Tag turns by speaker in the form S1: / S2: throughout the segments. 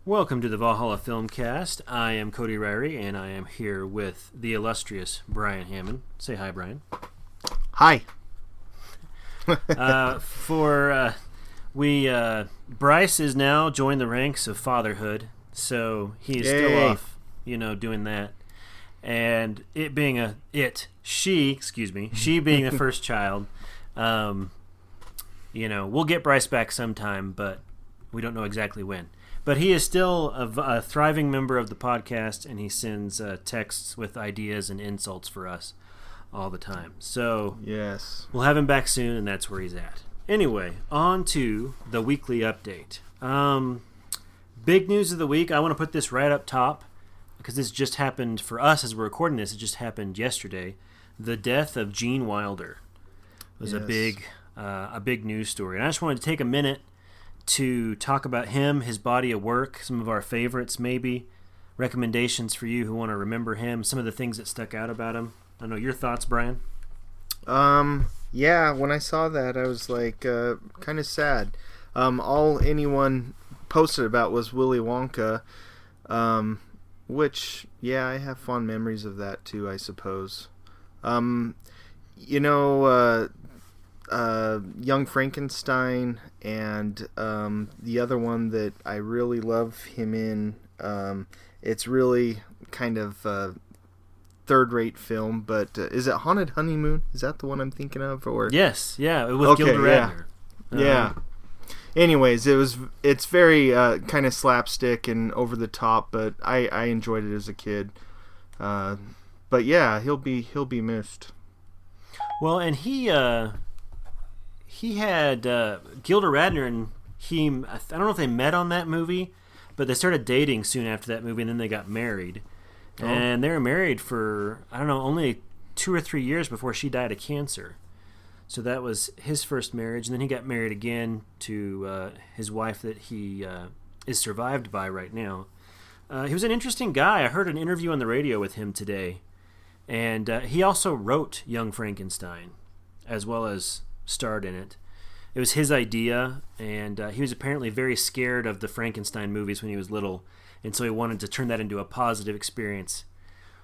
S1: Welcome to the Valhalla Filmcast. I am Cody Ryrie, and I am here with the illustrious Brian Hammond. Say hi, Brian.
S2: Hi.
S1: Bryce is now joined the ranks of fatherhood, so he is still off, doing that. And she being the first child, we'll get Bryce back sometime, but we don't know exactly when. But he is still a thriving member of the podcast, and he sends texts with ideas and insults for us all the time. So
S2: yes,
S1: we'll have him back soon, and that's where he's at. Anyway, on to the weekly update. Big news of the week. I want to put this right up top because this just happened for us as we're recording this. It just happened yesterday. The death of Gene Wilder was a big news story, and I just wanted to take a minute to talk about him, his body of work, some of our favorites maybe, recommendations for you who want to remember him, some of the things that stuck out about him. I don't know, your thoughts, Brian?
S2: Yeah, when I saw that, I was like, kind of sad. All anyone posted about was Willy Wonka, which, yeah, I have fond memories of that too, I suppose. Young Frankenstein, and the other one that I really love him in, it's really kind of third-rate film, but is it Haunted Honeymoon? Is that the one I'm thinking of? Or
S1: yes, yeah, with Gilda Radner.
S2: Yeah. Anyways, it's very kind of slapstick and over the top, but I enjoyed it as a kid. But yeah, he'll be missed.
S1: Well, and he had Gilda Radner, and I don't know if they met on that movie, but they started dating soon after that movie, and then they got married. Oh. And they were married for, I don't know, only 2 or 3 years before she died of cancer. So that was his first marriage, and then he got married again to his wife that he is survived by right now. He was an interesting guy. I heard an interview on the radio with him today, and he also wrote Young Frankenstein, as well as starred in it. It was his idea, and he was apparently very scared of the Frankenstein movies when he was little, and so he wanted to turn that into a positive experience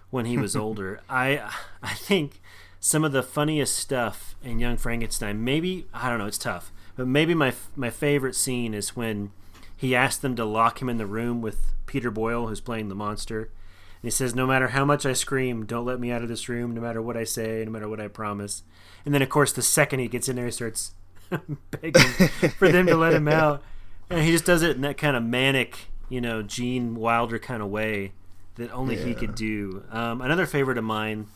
S1: when he was older. I think some of the funniest stuff in Young Frankenstein, maybe, I don't know, it's tough, but maybe my favorite scene is when he asked them to lock him in the room with Peter Boyle, who's playing the monster, and he says, "No matter how much I scream, don't let me out of this room, no matter what I say, no matter what I promise." And then, of course, the second he gets in there, he starts begging for them to let him out. And he just does it in that kind of manic, Gene Wilder kind of way that only he could do. Another favorite of mine,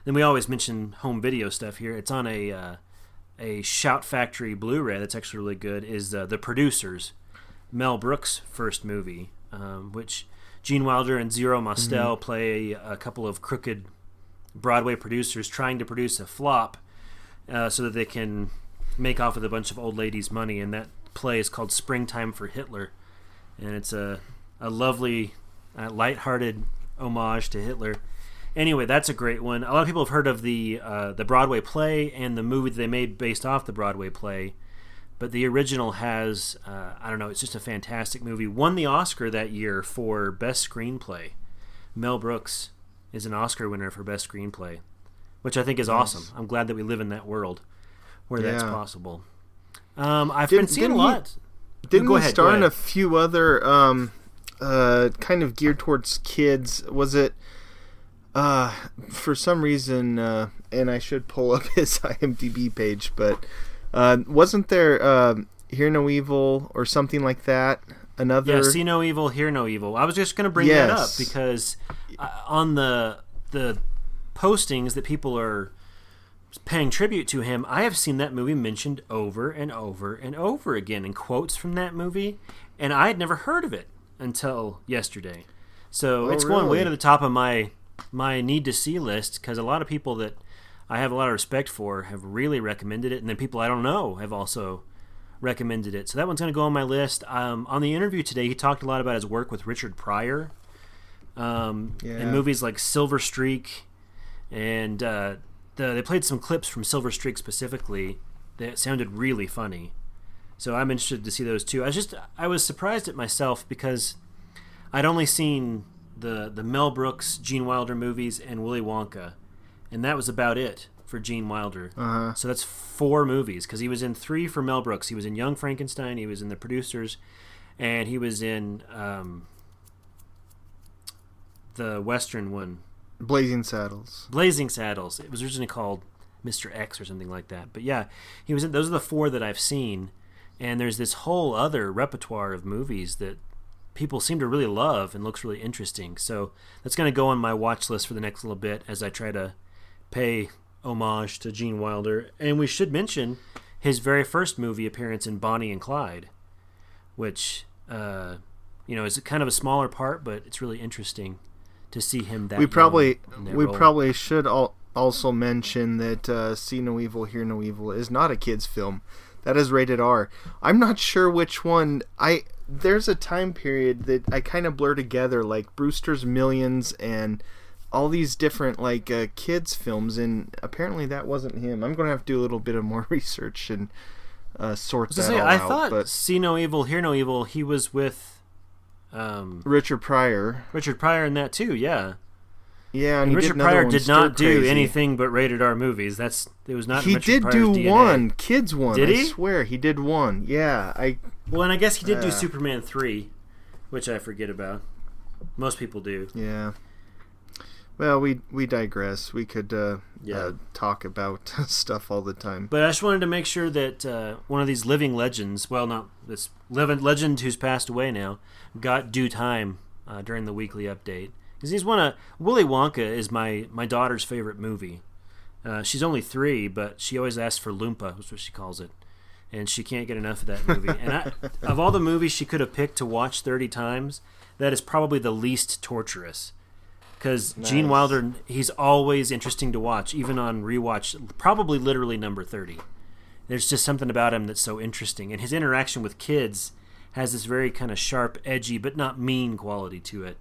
S1: and we always mention home video stuff here, it's on a Shout Factory Blu-ray that's actually really good, is The Producers, Mel Brooks' first movie, which Gene Wilder and Zero Mostel play a couple of crooked Broadway producers trying to produce a flop so that they can make off with a bunch of old ladies' money, and that play is called Springtime for Hitler, and it's a lovely, lighthearted homage to Hitler. Anyway, that's a great one. A lot of people have heard of the Broadway play and the movie that they made based off the Broadway play, but the original has, it's just a fantastic movie. Won the Oscar that year for Best Screenplay. Mel Brooks is an Oscar winner for Best Screenplay, which I think is awesome. I'm glad that we live in that world where that's possible. I've been seeing a lot.
S2: Didn't he star in a few other kind of geared towards kids? Was it, for some reason, and I should pull up his IMDb page, but wasn't there Hear No Evil or something like that? Another...
S1: Yeah, See No Evil, Hear No Evil. I was just going to bring that up because on the postings that people are paying tribute to him, I have seen that movie mentioned over and over and over again in quotes from that movie, and I had never heard of it until yesterday. So it's going way to the top of my need-to-see list, because a lot of people that I have a lot of respect for have really recommended it, and then people I don't know have also recommended it. So that one's going to go on my list. On the interview today, he talked a lot about his work with Richard Pryor in movies like Silver Streak, and they played some clips from Silver Streak specifically that sounded really funny. So I'm interested to see those too. I was surprised at myself because I'd only seen the Mel Brooks, Gene Wilder movies and Willy Wonka, and that was about it for Gene Wilder.
S2: Uh-huh.
S1: So that's 4 movies because he was in 3 for Mel Brooks. He was in Young Frankenstein, he was in The Producers, and he was in the Western one,
S2: Blazing Saddles.
S1: Blazing Saddles. It was originally called Mr. X or something like that. But yeah, he was in, those are the 4 that I've seen, and there's this whole other repertoire of movies that people seem to really love and looks really interesting. So that's going to go on my watch list for the next little bit as I try to pay homage to Gene Wilder. And we should mention his very first movie appearance in Bonnie and Clyde, which is kind of a smaller part, but it's really interesting to see him that
S2: we probably
S1: role.
S2: should also mention that See No Evil, Hear No Evil is not a kid's film. That is rated R. I'm not sure which one. There's a time period that I kind of blur together, like Brewster's Millions and all these different kids films, and apparently that wasn't him. I'm going to have to do a little bit of more research and sort that all out.
S1: I thought See No Evil, Hear No Evil, he was with
S2: Richard Pryor.
S1: Richard Pryor in that too, yeah.
S2: Yeah, and
S1: Richard Pryor did not do anything but rated R movies. It was not.
S2: He
S1: Richard
S2: did
S1: Pryor's
S2: do
S1: DNA.
S2: one kids one.
S1: Did he?
S2: I swear he did one. Yeah,
S1: Well, and I guess he did do Superman 3, which I forget about. Most people do.
S2: Yeah. Well, we digress. We could talk about stuff all the time.
S1: But I just wanted to make sure that one of these living legends, well, not this living legend who's passed away now, got due time during the weekly update. Because he's Willy Wonka is my daughter's favorite movie. She's only 3, but she always asks for Loompa, that's what she calls it. And she can't get enough of that movie. And of all the movies she could have picked to watch 30 times, that is probably the least torturous. Because nice. Gene Wilder, he's always interesting to watch, even on rewatch, probably literally number 30. There's just something about him that's so interesting. And his interaction with kids has this very kind of sharp, edgy, but not mean quality to it.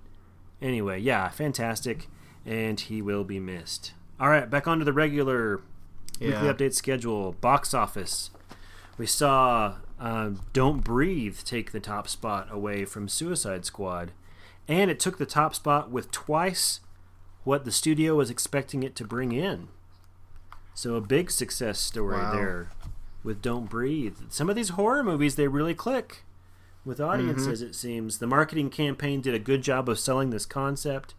S1: Anyway, yeah, fantastic, and he will be missed. All right, back onto the regular weekly update schedule. Box office. We saw Don't Breathe take the top spot away from Suicide Squad, and it took the top spot with twice what the studio was expecting it to bring in. So a big success story there with Don't Breathe. Some of these horror movies, they really click with audiences, it seems. The marketing campaign did a good job of selling this concept.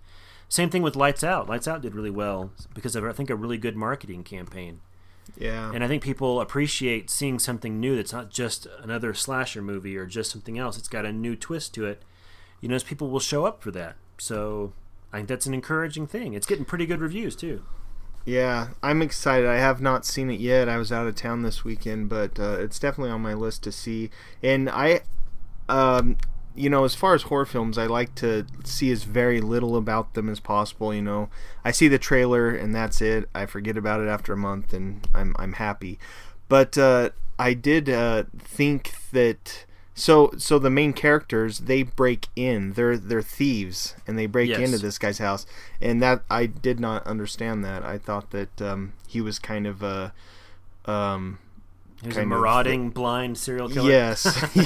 S1: Same thing with Lights Out. Lights Out did really well because of, I think, a really good marketing campaign.
S2: Yeah.
S1: And I think people appreciate seeing something new that's not just another slasher movie or just something else. It's got a new twist to it. People will show up for that. So I think that's an encouraging thing. It's getting pretty good reviews, too.
S2: Yeah, I'm excited. I have not seen it yet. I was out of town this weekend, but it's definitely on my list to see. And as far as horror films, I like to see as very little about them as possible. I see the trailer and that's it. I forget about it after a month, and I'm happy. But I did think that so the main characters, they break in. They're thieves, and they break into this guy's house, and that I did not understand that. I thought that he was kind of
S1: he was a marauding, blind serial killer.
S2: Yes,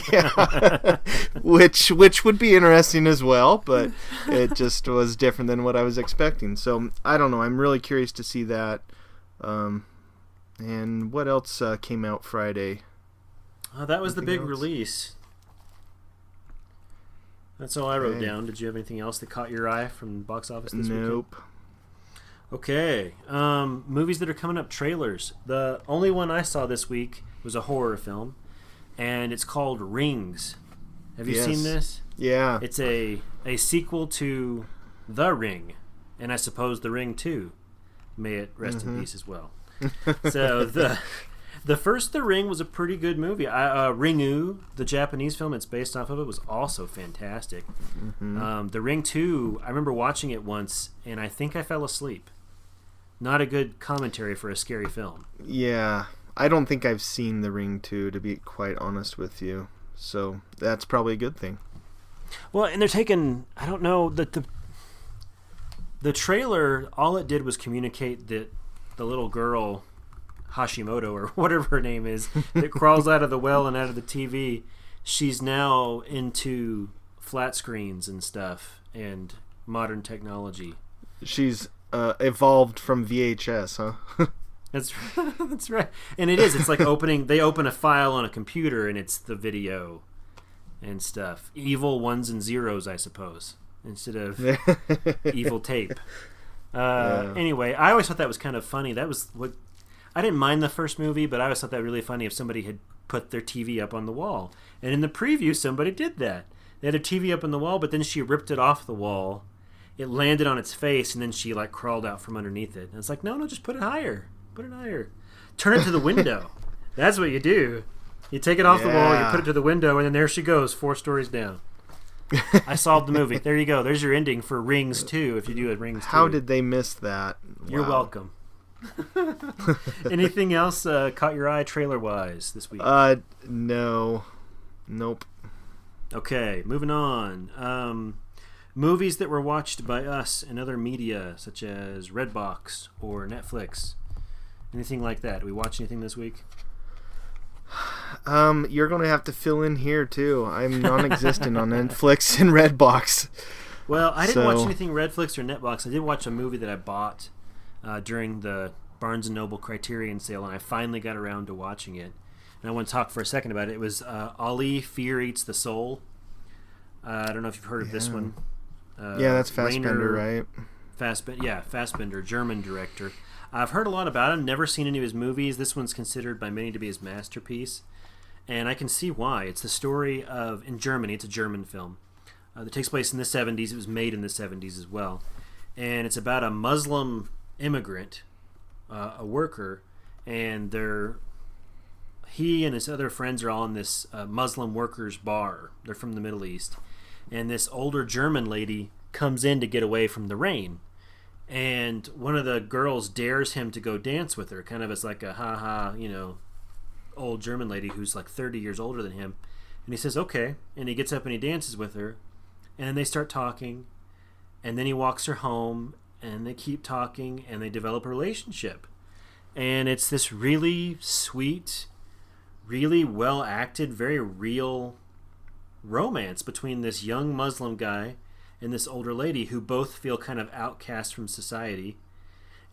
S2: yeah. which would be interesting as well, but it just was different than what I was expecting. So I don't know. I'm really curious to see that. And what else came out Friday?
S1: Oh, that was the big release. That's all I wrote down. Did you have anything else that caught your eye from the box office this weekend?
S2: Nope.
S1: Okay. Movies that are coming up, trailers. The only one I saw this week was a horror film, and it's called Rings. Have you seen this?
S2: Yeah.
S1: It's a sequel to The Ring, and I suppose The Ring 2. May it rest in peace as well. So the first The Ring was a pretty good movie. Ringu, the Japanese film it's based off of, it was also fantastic. The Ring 2, I remember watching it once, and I think I fell asleep. Not a good commentary for a scary film.
S2: Yeah, I don't think I've seen The Ring 2, to be quite honest with you. So that's probably a good thing.
S1: Well, and they're taking, I don't know, the trailer, all it did was communicate that the little girl Hashimoto or whatever her name is that crawls out of the well and out of the TV. She's now into flat screens and stuff and modern technology.
S2: She's evolved from VHS, huh?
S1: That's right. And it is. It's like they open a file on a computer and it's the video and stuff. Evil ones and zeros, I suppose, instead of evil tape. Anyway, I always thought that was kind of funny. That was what I didn't mind the first movie, but I always thought that really funny if somebody had put their TV up on the wall. And in the preview, somebody did that. They had their TV up on the wall, but then she ripped it off the wall. It landed on its face, and then she like crawled out from underneath it. And it's like, no, just put it higher. Put it higher. Turn it to the window. That's what you do. You take it off the wall, you put it to the window, and then there she goes, 4 stories down. I solved the movie. There you go. There's your ending for Rings 2, if you do a Rings 2.
S2: How did they miss that? Wow.
S1: You're welcome. Anything else caught your eye trailer-wise this week?
S2: No. Nope.
S1: Okay, moving on. Movies that were watched by us in other media, such as Redbox or Netflix. Anything like that? Did we watch anything this week?
S2: You're going to have to fill in here, too. I'm non-existent on Netflix and Redbox.
S1: Well, I didn't watch anything Redflix or Netbox. I did watch a movie that I bought during the Barnes & Noble Criterion sale, and I finally got around to watching it. And I want to talk for a second about it. It was Ali, Fear Eats the Soul. I don't know if you've heard of this one.
S2: That's Fassbender, right?
S1: Fassbender, German director. I've heard a lot about him, never seen any of his movies. This one's considered by many to be his masterpiece, and I can see why. It's the story of, in Germany, it's a German film that takes place in the 70s. It was made in the 70s as well, and it's about a Muslim immigrant, a worker, and he and his other friends are all in this Muslim workers' bar. They're from the Middle East, and this older German lady comes in to get away from the rain. And one of the girls dares him to go dance with her, kind of as like a ha-ha, old German lady who's like 30 years older than him. And he says, okay. And he gets up and he dances with her. And then they start talking. And then he walks her home. And they keep talking. And they develop a relationship. And it's this really sweet, really well-acted, very real romance between this young Muslim guy and this older lady who both feel kind of outcast from society.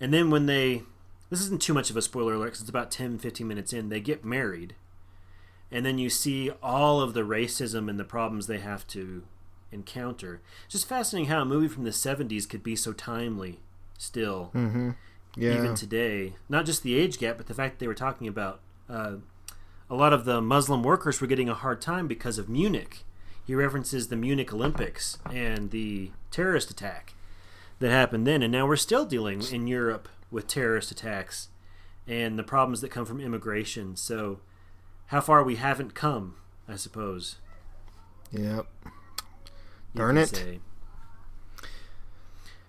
S1: And then when this isn't too much of a spoiler alert because it's about 10-15 minutes in, they get married. And then you see all of the racism and the problems they have to encounter. It's just fascinating how a movie from the 70s could be so timely still, even today. Not just the age gap, but the fact that they were talking about a lot of the Muslim workers were getting a hard time because of Munich. He references the Munich Olympics and the terrorist attack that happened then. And now we're still dealing in Europe with terrorist attacks and the problems that come from immigration. So how far we haven't come, I suppose.
S2: Yep. Darn it.
S1: Say.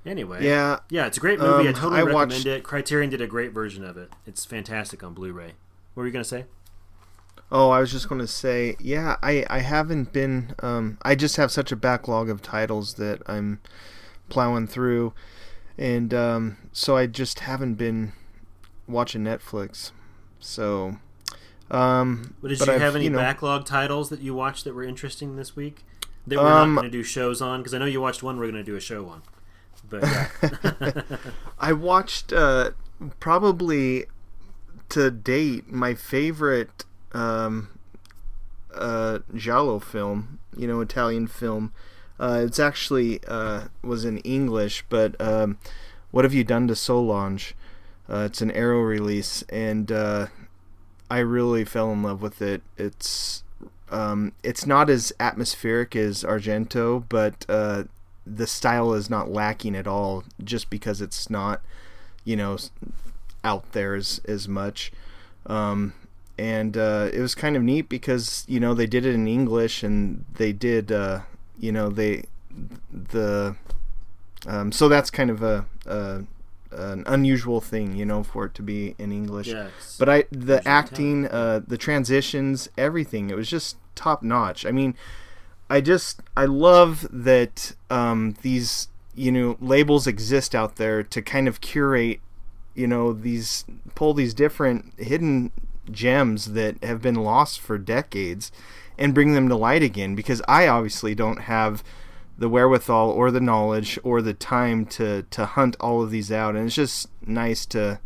S1: Anyway.
S2: Yeah,
S1: it's a great movie. I totally recommend it. Criterion did a great version of it. It's fantastic on Blu-ray. What were you going to say?
S2: Oh, I was just going to say, I haven't been, I just have such a backlog of titles that I'm plowing through, and so I just haven't been watching Netflix. So,
S1: did you have any backlog titles that you watched that were interesting this week that we're not going to do shows on? Because I know you watched one we're going to do a show on. But yeah.
S2: I watched, probably to date, my favorite giallo film, Italian film. It's actually was in English, but What Have You Done to Solange? It's an Arrow release, and I really fell in love with it. It's not as atmospheric as Argento, but the style is not lacking at all, just because it's not, out there as much. And it was kind of neat because they did it in English, and they did so that's kind of an unusual thing, for it to be in English.
S1: Yeah,
S2: but the acting, the transitions, everything, it was just top notch. I mean, I love that these labels exist out there to kind of curate pull these different hidden gems that have been lost for decades and bring them to light again, because I obviously don't have the wherewithal or the knowledge or the time to hunt all of these out, and it's just nice to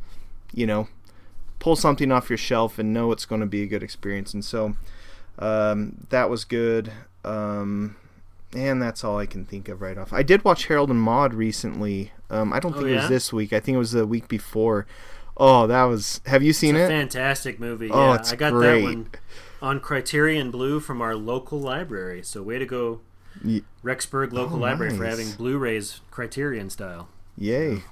S2: pull something off your shelf and know it's going to be a good experience. And so that was good, and that's all I can think of right off. I did watch Harold and Maude recently. I don't think it was this week. I think it was the week before. Oh, that was... Have you seen it?
S1: Fantastic movie.
S2: Oh,
S1: yeah,
S2: it's
S1: I got
S2: great.
S1: that one on Criterion Blue from our local library. So way to go, Rexburg local library, for having Blu-rays Criterion style.
S2: Yay.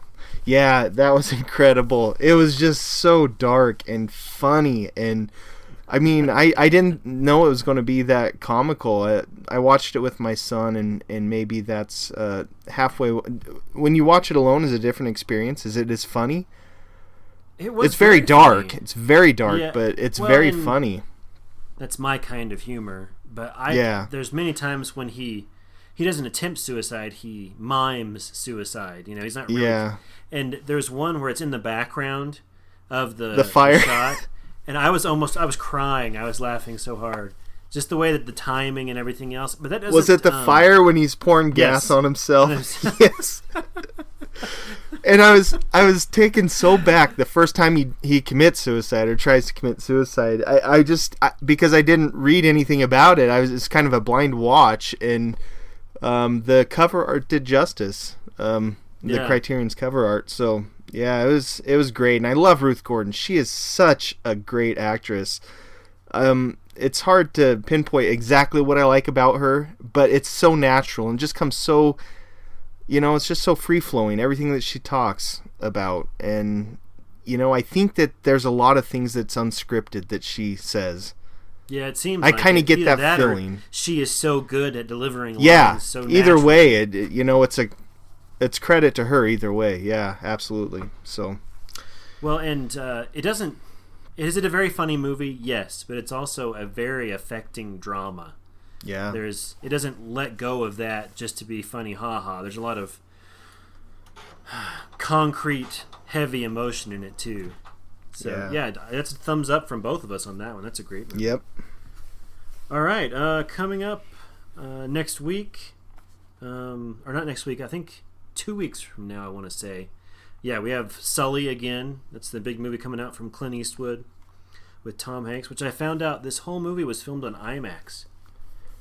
S2: Yeah, that was incredible. It was just so dark and funny, and I mean, I didn't know it was going to be that comical. I watched it with my son, and maybe that's halfway. When you watch it alone, is a different experience. Is it as funny? It's very dark. Funny. It's very dark, yeah, but it's very funny.
S1: That's my kind of humor. But there's many times when he doesn't attempt suicide. He mimes suicide. He's not really. Yeah. And there's one where it's in the background of the
S2: fire
S1: shot, and I was crying. I was laughing so hard. Just the way that the timing and everything else. But that doesn't.
S2: Was it the fire when he's pouring gas on himself? Yes. And I was taken so back the first time he commits suicide or tries to commit suicide. I because I didn't read anything about it. It's kind of a blind watch, and the cover art did justice. The Criterion's cover art. So yeah, it was great, and I love Ruth Gordon. She is such a great actress. It's hard to pinpoint exactly what I like about her, but it's so natural and just comes so. It's just so free-flowing, everything that she talks about. And, I think that there's a lot of things that's unscripted that she says.
S1: Yeah, it seems
S2: I kind of get that feeling.
S1: She is so good at delivering lines so naturally.
S2: Either way, it's credit to her either way. Yeah, absolutely. So.
S1: Well, and is it a very funny movie? Yes, but it's also a very affecting drama.
S2: Yeah.
S1: It doesn't let go of that just to be funny, ha-ha. There's a lot of concrete, heavy emotion in it, too. So, yeah, that's a thumbs up from both of us on that one. That's a great movie.
S2: Yep.
S1: All right, coming up next week, or not next week, I think 2 weeks from now, I want to say. Yeah, we have Sully again. That's the big movie coming out from Clint Eastwood with Tom Hanks, which I found out this whole movie was filmed on IMAX.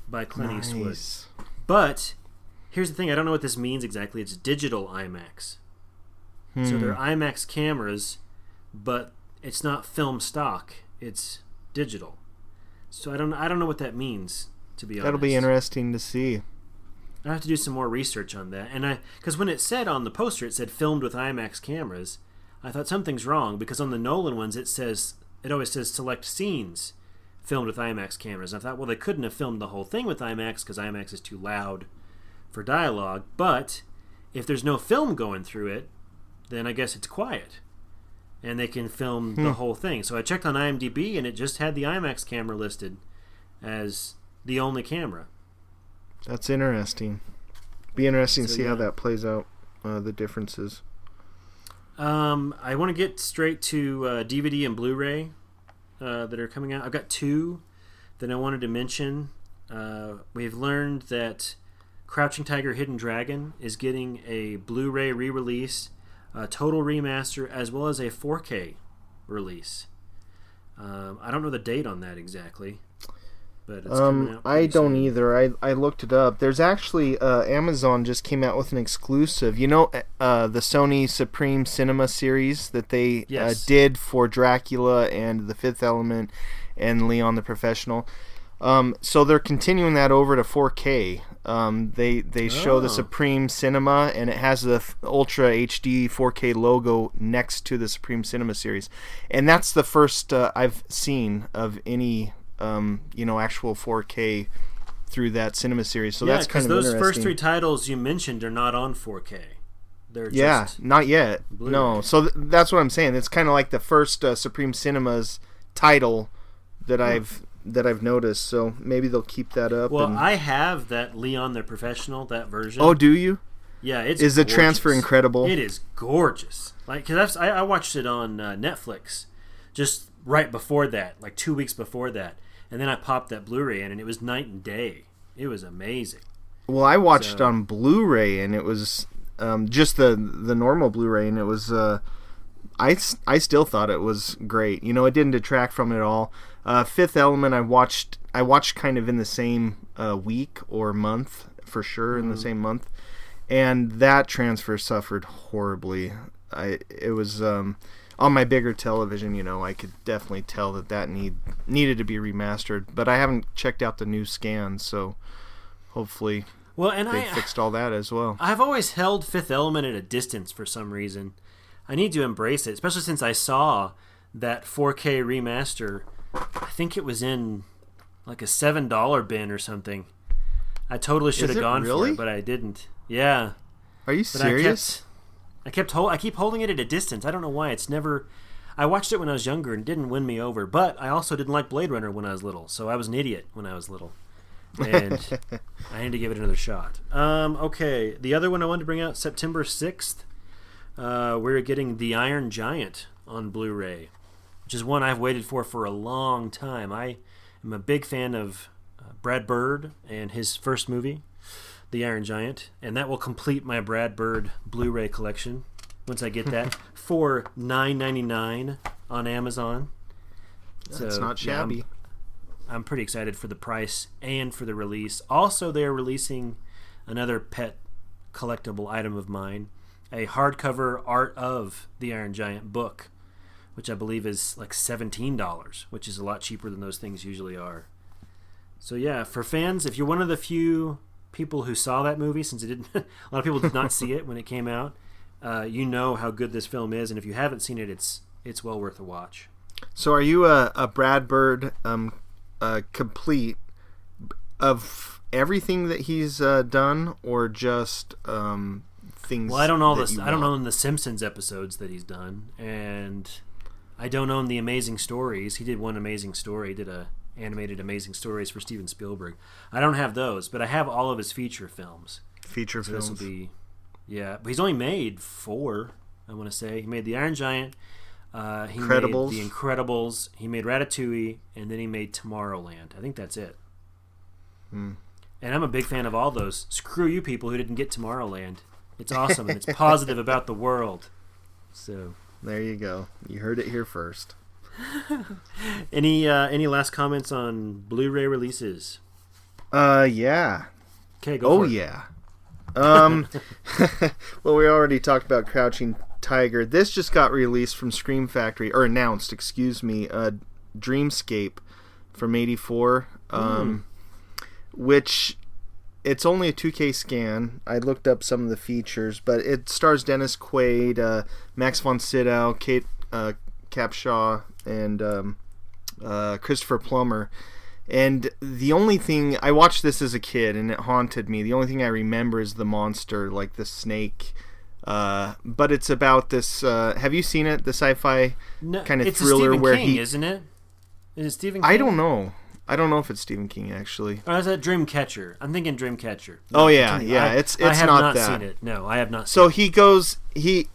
S1: By Clint Eastwood. But here's the thing, I don't know what this means exactly. It's digital IMAX. So they're IMAX cameras, but it's not film stock. It's digital. So I don't know what that means, to be honest.
S2: That'll be interesting to see.
S1: I have to do some more research on that. And because when it said on the poster, it said filmed with IMAX cameras, I thought something's wrong, because on the Nolan ones it always says select scenes filmed with IMAX cameras. And I thought, well, they couldn't have filmed the whole thing with IMAX because IMAX is too loud for dialogue. But if there's no film going through it, then I guess it's quiet. And they can film the whole thing. So I checked on IMDb, and it just had the IMAX camera listed as the only camera.
S2: That's interesting. Be interesting to see how that plays out, the differences.
S1: I want to get straight to DVD and Blu-ray that are coming out. I've got two that I wanted to mention. We've learned that Crouching Tiger, Hidden Dragon is getting a Blu-ray re-release, a total remaster, as well as a 4K release. I don't know the date on that exactly, but it's coming out.
S2: I don't either. I looked it up. There's actually Amazon just came out with an exclusive. The Sony Supreme Cinema series that they did for Dracula and The Fifth Element and Leon the Professional. So they're continuing that over to 4K. They show the Supreme Cinema, and it has the Ultra HD 4K logo next to the Supreme Cinema series, and that's the first I've seen of any actual 4K through that cinema series. So that's kind of interesting.
S1: Those first three titles you mentioned are not on 4K. They're
S2: just not yet. Blu-ray. No, so that's what I'm saying. It's kind of like the first Supreme Cinemas title that I've noticed, so maybe they'll keep that up.
S1: Well, I have that Leon the Professional, that version.
S2: Oh, do you?
S1: Yeah, it's
S2: Is the transfer
S1: gorgeous.
S2: incredible?
S1: It is gorgeous. Like, cause I watched it on Netflix just right before that, like 2 weeks before that, and then I popped that Blu-ray in, and it was night and day. It was amazing.
S2: Well, I watched on Blu-ray, and it was just the normal Blu-ray, and it was I still thought it was great. You know, it didn't detract from it at all. Fifth Element, I watched kind of in the same week or month, for sure, in the same month, and that transfer suffered horribly. It was on my bigger television. You know, I could definitely tell that needed to be remastered, but I haven't checked out the new scans, so hopefully they fixed all that as well.
S1: I've always held Fifth Element at a distance for some reason. I need to embrace it, especially since I saw that 4K remaster. I think it was in like a $7 bin or something. I totally should have gone for it, but I didn't. Yeah.
S2: Are you serious?
S1: I keep holding it at a distance. I don't know why. It's never. I watched it when I was younger and it didn't win me over. But I also didn't like Blade Runner when I was little, so I was an idiot when I was little, and I need to give it another shot. Okay, the other one I wanted to bring out, September 6th. We're getting The Iron Giant on Blu-ray, which is one I've waited for a long time. I am a big fan of Brad Bird and his first movie, The Iron Giant, and that will complete my Brad Bird Blu-ray collection once I get that for $9.99 on Amazon.
S2: That's not shabby.
S1: Yeah, I'm pretty excited for the price and for the release. Also, they are releasing another pet collectible item of mine, a hardcover Art of the Iron Giant book, which I believe is like $17, which is a lot cheaper than those things usually are. So yeah, for fans, if you're one of the few people who saw that movie, since it didn't, a lot of people did not see it when it came out, you know how good this film is, and if you haven't seen it, it's well worth a watch.
S2: So are you a Brad Bird complete of everything that he's done, or just things?
S1: Well, I don't know this. I don't own the Simpsons episodes that he's done, and I don't own the Amazing Stories. He did one Amazing Story. He did a animated Amazing Stories for Steven Spielberg. I don't have those, but I have all of his feature films.
S2: Films.
S1: This will be, yeah. But he's only made 4. I want to say he made The Iron Giant. He
S2: Incredibles.
S1: made The Incredibles. He made Ratatouille, and then he made Tomorrowland. I think that's it. And I'm a big fan of all those. Screw you people who didn't get Tomorrowland. It's awesome, and it's positive about the world. So
S2: there you go. You heard it here first.
S1: Any last comments on Blu-ray releases?
S2: Yeah.
S1: Okay, go for it.
S2: Yeah. Well, we already talked about Crouching Tiger. This just got released from Scream Factory, or announced, excuse me, Dreamscape from '84, which it's only a 2K scan. I looked up some of the features, but it stars Dennis Quaid, Max von Sydow, Kate Capshaw, and Christopher Plummer. And the only thing, I watched this as a kid and it haunted me. The only thing I remember is the monster, like the snake. But it's about this. Have you seen it? The sci-fi kind of thriller
S1: Stephen
S2: where
S1: King, isn't it? Is it Stephen King?
S2: I don't know. I don't know if it's Stephen King actually.
S1: Or is that Dreamcatcher? I'm thinking Dreamcatcher.
S2: No, yeah. It's
S1: I have
S2: not
S1: seen it. No, I have not.
S2: So he goes. He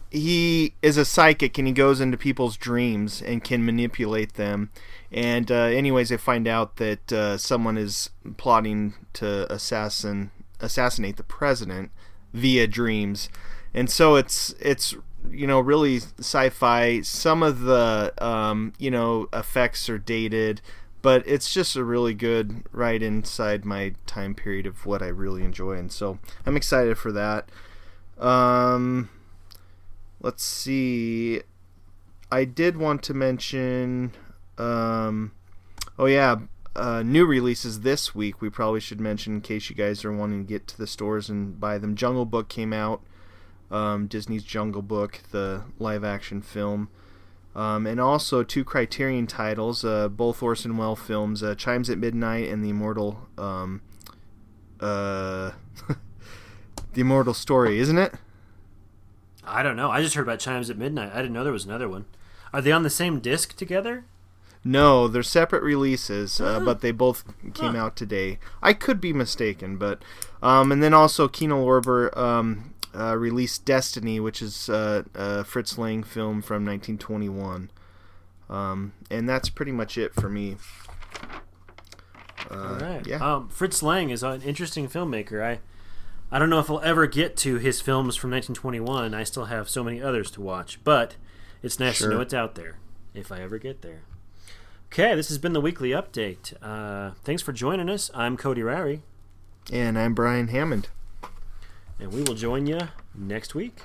S2: is a psychic and he goes into people's dreams and can manipulate them. And anyways, they find out that someone is plotting to assassinate the president via dreams. And so it's really sci-fi. Some of the effects are dated, but it's just a really good right inside my time period of what I really enjoy, and so I'm excited for that. Let's see. I did want to mention new releases this week we probably should mention in case you guys are wanting to get to the stores and buy them. Jungle Book came out. Disney's Jungle Book, the live-action film. And also 2 Criterion titles, both Orson Welles films, Chimes at Midnight and The Immortal The Immortal Story, isn't it?
S1: I don't know. I just heard about Chimes at Midnight. I didn't know there was another one. Are they on the same disc together?
S2: No, they're separate releases, but they both came out today. I could be mistaken, but and then also Kino Lorber, released Destiny, which is a Fritz Lang film from 1921. And that's pretty much it for me.
S1: All right.
S2: Yeah.
S1: Fritz Lang is an interesting filmmaker. I don't know if I'll ever get to his films from 1921. I still have so many others to watch, but it's nice to know it's out there if I ever get there. Okay, this has been the Weekly Update. Thanks for joining us. I'm Cody Rowry.
S2: And I'm Brian Hammond.
S1: And we will join you next week.